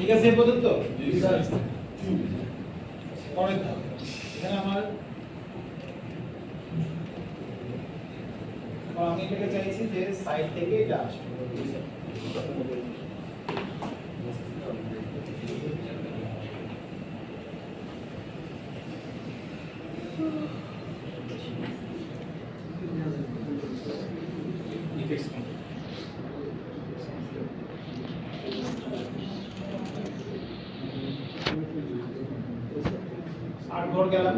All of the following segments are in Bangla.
ঠিক আছে এই পর্যন্ত? পরের ধাপ, এখানে আমার আমি এটাকে চাইছি যে সাইড থেকে এটা আসবে। আর ঘর গেলাম,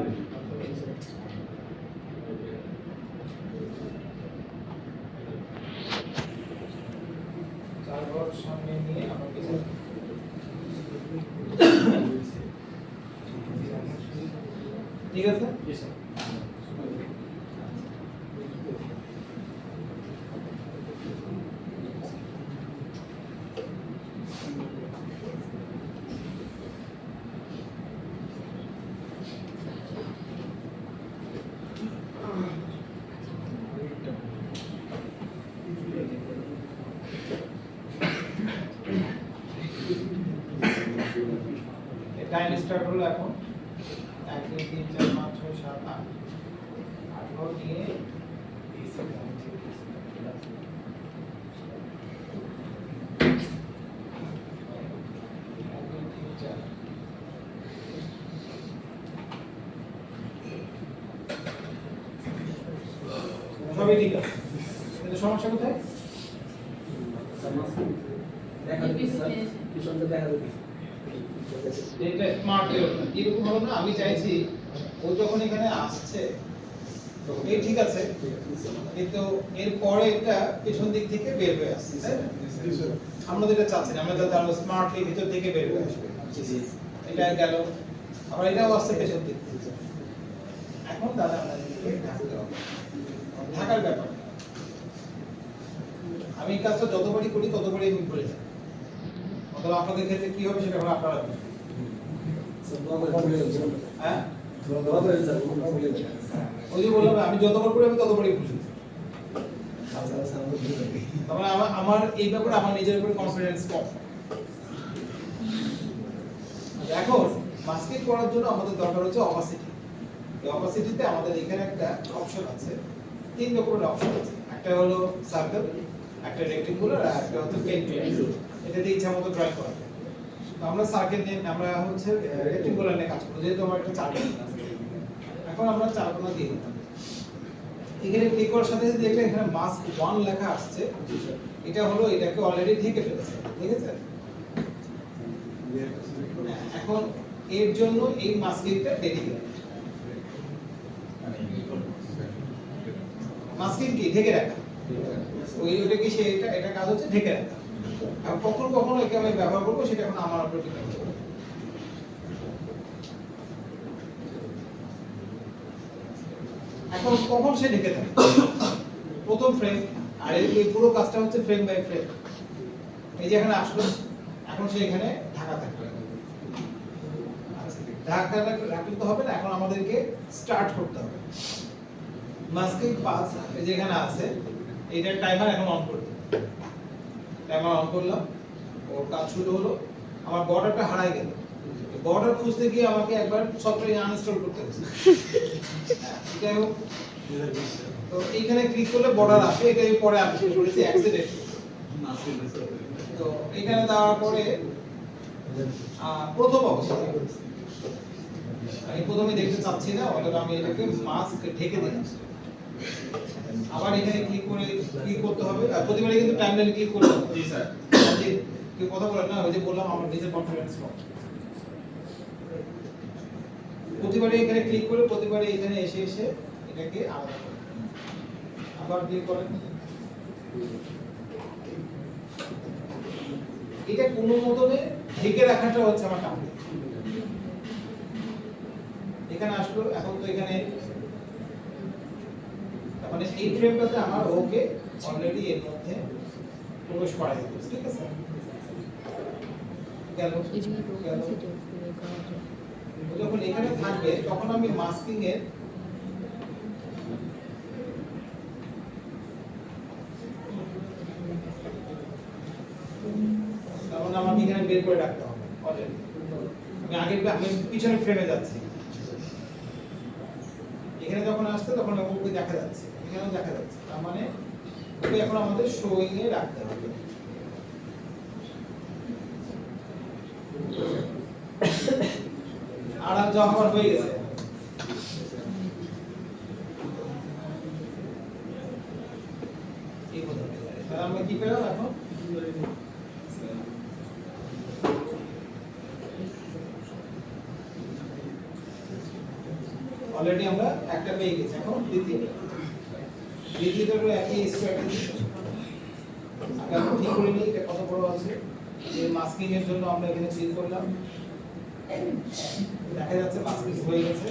চার ঘর সামনে নিয়ে আমাকে ঠিক আছে। টাইম স্টার্ট হলো এখন 1 2 3 4 5 6 7 8 8 ঘর নিয়ে সবই ঠিক আছে, কিন্তু সমস্যা কোথায়? এটা স্মার্ট এরকম হলো না। আমি চাইছি ও যখন এখানে আসছে এই ঠিক আছে, কিন্তু এর পরে এটা পেছন দিক থেকে বের হয়ে আসছে, তাই না? আমরা তো এটা চাচ্ছি না, আমরা যাতে আরো স্মার্টলি ভিতর থেকে বের হয়ে আসবে। এটা গেল, আবার এটাও আসছে পেছন দিক থেকে। এখন দাদা আমাদেরকে ঢাকতে হবে, ঢাকার ব্যাপার। আমি এই কাজটা যতবারই করি ততবারই আমি ভুলে যাই। অথবা আপনাদের ক্ষেত্রে কি হবে সেটা হলো আপনারা হ্যাঁ ওই যে বললাম আমি যতবার করি আমি ততবারই ভুলি। তবে আমার এই ব্যাপারে আমার নিজের উপর কনফিডেন্স কম। এখন মাস্কিং করার জন্য আমাদের দরকার হচ্ছে অপাসিটি। এই অপাসিটিতে আমাদের এখানে একটা অপশন আছে, 3 রকমের অপশন আছে। একটা হলো সার্কেল, একটা রেক্টেঙ্গুলার, আর একটা হচ্ছে পেন্টুলার। এটা দিয়ে ইচ্ছা মতো ড্রয়িং করা যায়। তো আমরা সার্কেল নিয়ে আমরা হচ্ছে রেক্টেঙ্গুলার নিয়ে কাজ করব, যেহেতু আমার একটা চারকোনা আছে। এখন আমরা চারকোনা দিয়ে দিলাম। এখানে ক্লিক করার সাথে সাথে দেখলে এখানে মাস্ক 1 লেখা আসছে। এটা হলো এটাকে অলরেডি ঢেকে ফেলেছে, ঠিক আছে? এখন এর জন্য এই মাস্কিংটা ডেডিকেটেড। মাস্কিং কি? ঢেকে রাখা। ওইটা কি এটা কাজ হচ্ছে ঢেকে রাখা। আর কখনো কখনো একে আমি ব্যবহার করব, সেটা এখন আমার উপর ডিপেন্ড করবে। এখন কখন সে ঢেকে থাকে? প্রথম ফ্রেম, আর এই পুরো কাজটা হচ্ছে ফ্রেম বাই ফ্রেম। এই যে এখানে আসলো, এখন সে এখানে ঢাকা থাকবে। ঢাকা রাখলে তো হবে না, এখন আমাদেরকে স্টার্ট করতে হবে। মাস্কিং পাস যেখানে আছে এইটার টাইমার এখন অন করে দিই। টাইমার অন করলাম, ওর কাজ শুরু হলো। আমার বর্ডারটা হারাই গেল। বর্ডার খুঁজতে গিয়ে আমাকে একবার সফটওয়্যার আনইনস্টল করতে হয়েছে। যাই হোক, তো এইখানে ক্লিক করলে বর্ডার আসে। এটাই পরে আপডেট করেছি অ্যাক্সিডেন্ট। তো এখানে দেওয়ার পরে প্রথম অবস্থা আমি প্রথমে দেখতে চাচ্ছি না, অথবা আমি এটাকে মাস্ক ঢেকে দিলাম। আবার এখানে ক্লিক করতে হবে। আর প্রতিবারে কিন্তু টাইমলাইনে ক্লিক করতে হবে। জি স্যার, কি কথা বলেন না? ওই যে বললাম আমার নিজের কনফিডেন্স কম। প্রতিবারে এখানে ক্লিক করে প্রতিবারে এখানে এসে এটাকে আলাদা করে আবার ক্লিক করেন। এটা কোনো মতনে ঢেকে রাখাটা হচ্ছে আমার কাজ। এখানে আসলো, এখন তো এখানে মানে এই ফ্রেমটাতে আমার ওকে অলরেডি এর মধ্যে প্রবেশ করাই দিয়েছে, ঠিক আছে? যখন এখানে থাকবে তখন আমি মাস্কিং এর তখন আমাকে এখানে বের করে রাখতে হবে। আমি পিছনে ফ্রেমে যাচ্ছি, এখানে যখন আসছে তখন ওকে দেখা যাচ্ছে, এখানেও দেখা যাচ্ছে, তার মানে ওকে এখন আমাদের শোয়িং এ রাখতে হবে। আড়াল যাওয়া হওয়ার হয়ে গেছে। তাহলে আমরা কি পেলাম এখন? অলরেডি আমরা একটা পেয়ে গেছি, এখন দ্বিতীয়টা একই স্ট্র্যাটেজি। আমরা ঠিক করে নিই এটা কত বড় আছে, যে মাস্কিং এর জন্য আমরা এখানে ক্লিক করলাম, দেখা যাচ্ছে মাস্কিং হয়ে গেছে।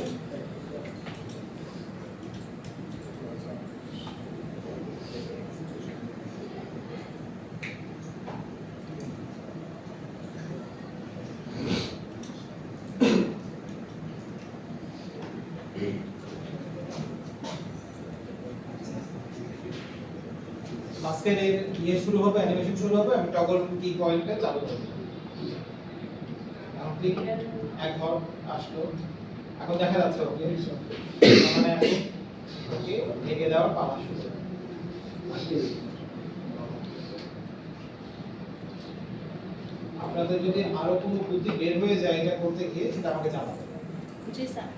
মাস্কের এর শুরু হবে, অ্যানিমেশন শুরু হবে, আমি টগল কি পয়েন্টে চালু করব। এখন ক্লিক এক ঘর আসলো, এখন দেখা যাচ্ছে ওকে, মানে ওকে ঢেকে দেওয়ার পালা শুরু। আপনাদের যদি আরো কোনো বুদ্ধি বের হয়ে যায় এটা করতে গিয়ে, সেটা আমাকে জানাবেন। জি স্যার।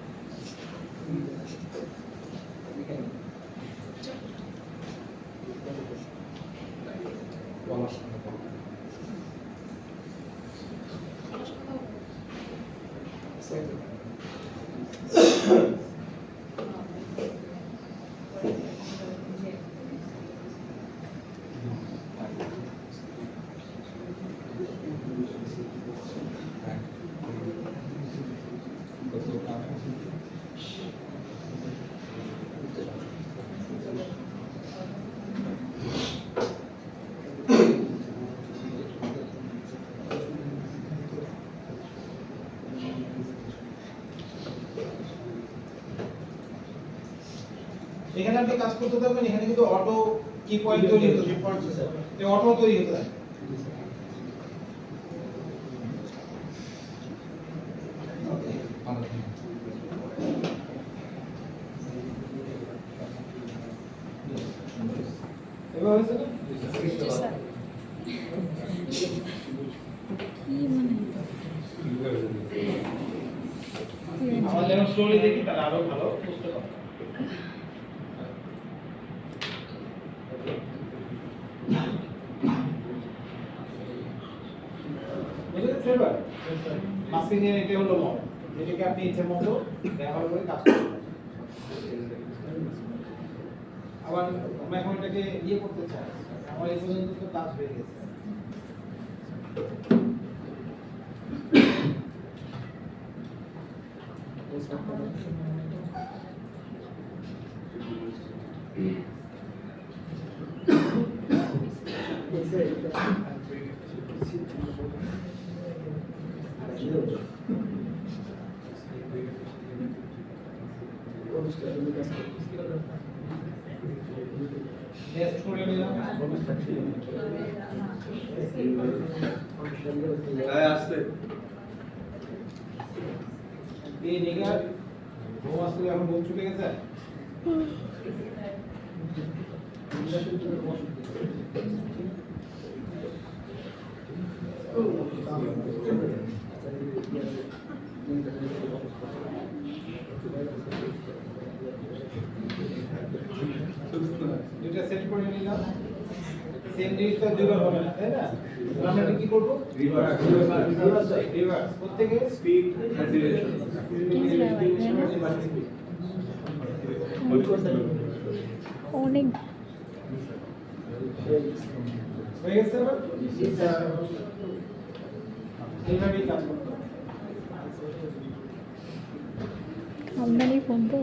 এখানে আপনি কাজ করতে থাকবেন, এখানে কিন্তু অটো কি পয়েন্ট তৈরি হতে থাকে, এই অটো তৈরি হতে থাকে। এবার হয়েছে না? জি স্যার। কি মানে আমরা যেন স্লোলি দেখি, তাহলে আরো ভালো বুঝতে পারবো। ফ্লেভার মাস্কিং এর এটা হলো মড, যেটাকে আপনি ইচ্ছে মতো ব্যবহার করে কাজ করতে পারেন। আবার আমরা এখন এটাকে ইয়ে করতে চাই, আমার এই পর্যন্ত তো কাজ হয়ে গেছে। টেস্ট করে নিলাম, আসতে এই নিগার ঘুম আসলে এখন ঘুম ছুটে গেছে। দুইটা সেট করে নিলাম, সেম জিনিসটা দুইবার হবে না, তাই না? আমরা এটা কি করব? রিভার্স প্রত্যেকে স্পিড এন্ড ডিরেকশন অনেক হয়ে গেছে। এবার এইভাবেই কাজ করতে হবে। আমদানি ফোন তো